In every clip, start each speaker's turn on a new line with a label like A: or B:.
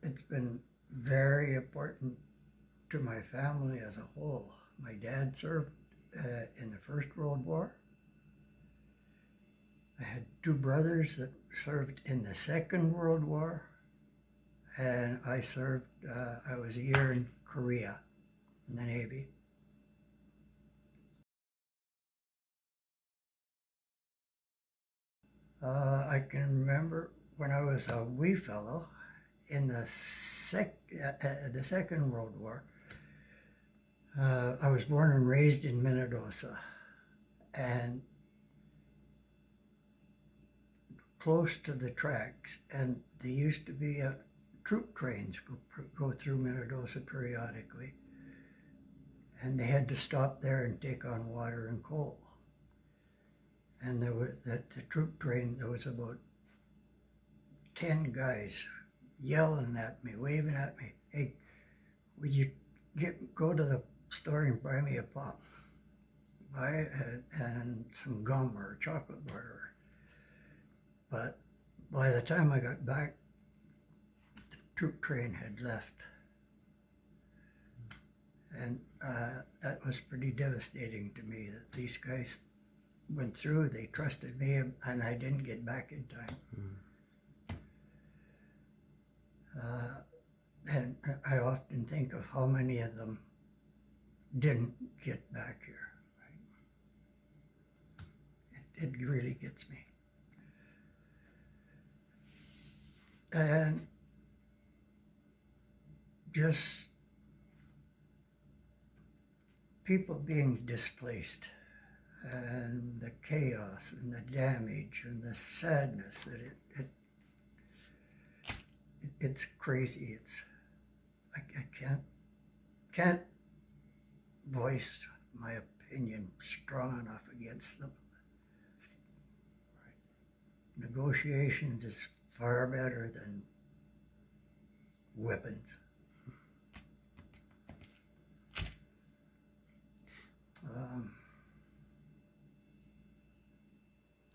A: It's been very important to my family as a whole. My dad served in the First World War. I had two brothers that served in the Second World War, and I served, I was a year in Korea in the Navy. I can remember when I was a wee fellow in the Second World War. I was born and raised in Minnedosa, and close to the tracks, and there used to be troop trains go through Minnedosa periodically, and they had to stop there and take on water and coal. And there was the troop train, there was about 10 guys yelling at me, waving at me, "Hey, would you go to the store and buy me a pop? Buy it and some gum or chocolate bar." But by the time I got back, the troop train had left. And that was pretty devastating to me that these guys went through, they trusted me, and I didn't get back in time. And I often think of how many of them didn't get back here. It really gets me. And just people being displaced, and the chaos and the damage and the sadness that it's crazy. I can't voice my opinion strong enough against them. Negotiations is far better than weapons.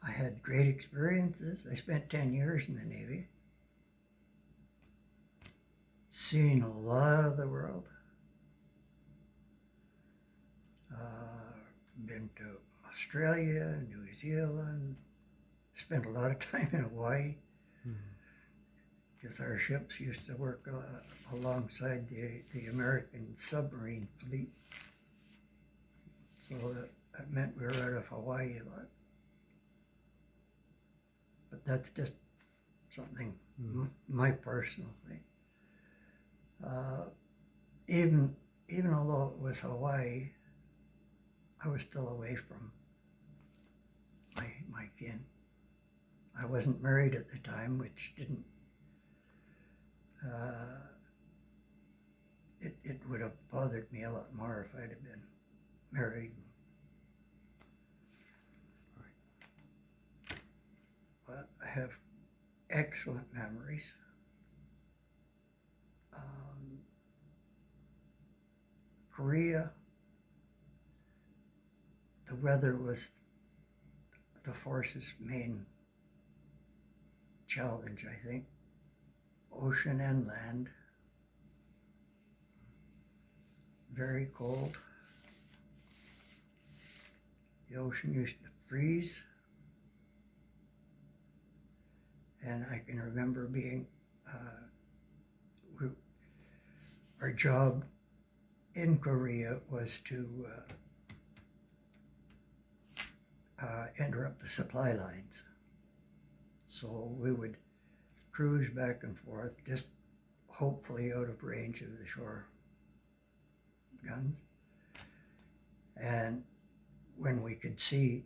A: I had great experiences. I spent 10 years in the Navy, seeing a lot of the world. Been to Australia, New Zealand, spent a lot of time in Hawaii, because our ships used to work alongside the American submarine fleet. So that meant we were out of Hawaii a lot. But that's just something, my personal thing. Even although it was Hawaii, I was still away from my kin. I wasn't married at the time, which didn't, it would have bothered me a lot more if I'd have been married. But I have excellent memories. Korea, the weather was the force's main challenge, I think. Ocean and land. Very cold. The ocean used to freeze. And I can remember being, our job in Korea was to interrupt the supply lines. So we would cruise back and forth, just hopefully out of range of the shore guns. And when we could see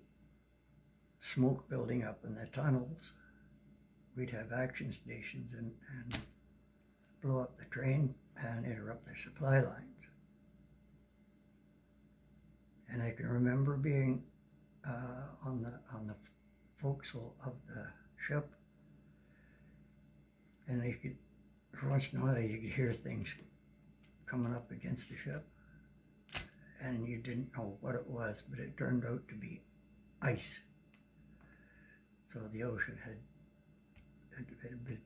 A: smoke building up in the tunnels, we'd have action stations and blow up the train and interrupt the supply lines. And I can remember being on the forecastle of the ship, and you could, every once in a while, you could hear things coming up against the ship, and you didn't know what it was, but it turned out to be ice. So the ocean had a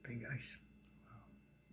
A: big ice.